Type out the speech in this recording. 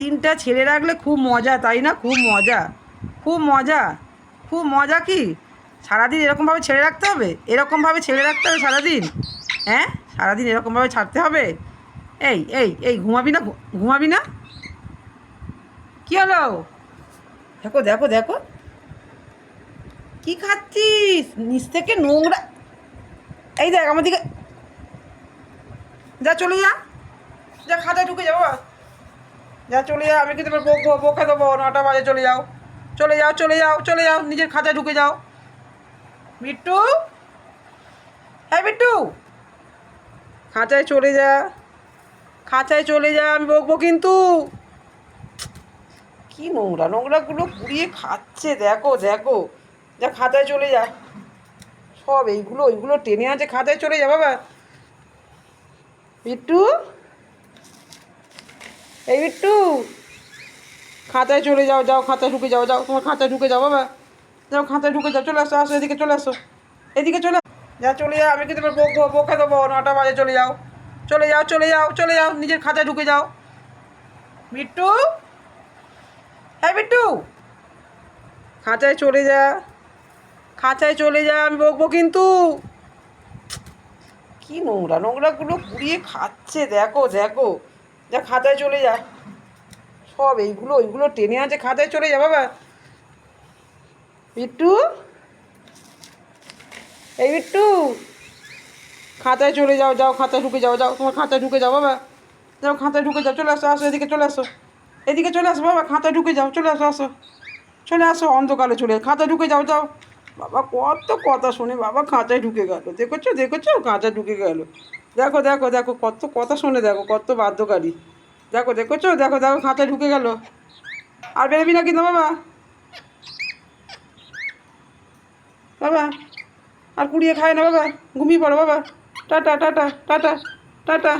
তিনটা ছেলে রাখলে খুব মজা, তাই না? খুব মজা, খুব মজা, খুব মজা। কি সারাদিন এরকমভাবে ছেড়ে রাখতে হবে? এরকমভাবে ছেড়ে রাখতে হবে সারাদিন? হ্যাঁ, সারাদিন এরকমভাবে ছাড়তে হবে? এই এই এই ঘুমাবি না? ঘুমাবি না? কী হলো? দেখো দেখো দেখো, কি খাচ্ছিস? নিচ থেকে নোংরা। এই দেখ আমার দিকে, যা চলে যা, যা খাতায় ঢুকে যাবো। যা চলে যাও, আমি কিন্তু বকবো, বকে দেবো। 9টা বাজে, চলে যাও, চলে যাও, চলে যাও, চলে যাও, নিজের খাতায় ঢুকে যাও। বিট্টু, হ্যাঁ বিট্টু, খাঁচায় চলে যা, খাঁচায় চলে যা, আমি বকবো কিন্তু। কি নোংরা নোংরাগুলো পুড়িয়ে খাচ্ছে, দেখো দেখো। যা খাতায় চলে যা, সব এইগুলো ওইগুলো টেনে আছে, খাতায় চলে যা বাবা। বিট্টু, এই বিট্টু, খাতায় চলে যাও, যাও খাতায় ঢুকে যাও, যাও তোমার খাতায় ঢুকে যাও বাবা। যাও খাতায় ঢুকে যাও, চলে আসো, আসো এদিকে চলে আসো, এদিকে চলে। যা চলে যাও, আমি কিন্তু বকবো, বকে দেবো। 9টা বাজে, চলে যাও, চলে যাও, চলে যাও, চলে যাও, নিজের খাতায় ঢুকে যাও। বিট্টু, হ্যাঁ বিট্টু, খাঁচায় চলে যা, খাঁচায় চলে যা, আমি বকবো কিন্তু। কি নোংরা নোংরাগুলো পুড়িয়ে খাচ্ছে, দেখো দেখো। যা খাতায় চলে যা, সব এইগুলো ওইগুলো টেনে আছে, খাতায় চলে যা বাবা। বিট্টু, এই বিট্টু, খাতায় চলে যাও, যাও খাতায় ঢুকে যাও, যাও তোমার খাতায় ঢুকে যাও বাবা। যাও খাতায় ঢুকে যাও, চলে আসো, আসো এদিকে চলে আসো, এদিকে চলে আসো বাবা, খাতায় ঢুকে যাও, চলে আসো, আসো চলে আসো, অন্ধকারে চলে খাতায় ঢুকে যাও, যাও। বাবা কত কথা শোনে, বাবা খাঁচায় ঢুকে গেল, দেখেছো দেখেছো, খাঁচায় ঢুকে গেল। দেখো দেখো দেখো, কত কথা শোনে, দেখো কত বাধ্যকারী। দেখো দেখেছো, দেখো দেখো, খাঁচায় ঢুকে গেল। আর বেরোবি না কিন্তু বাবা, বাবা আর কুড়িয়ে খায় না বাবা, ঘুমিয়ে পড়ো বাবা। Tata tata tata tata.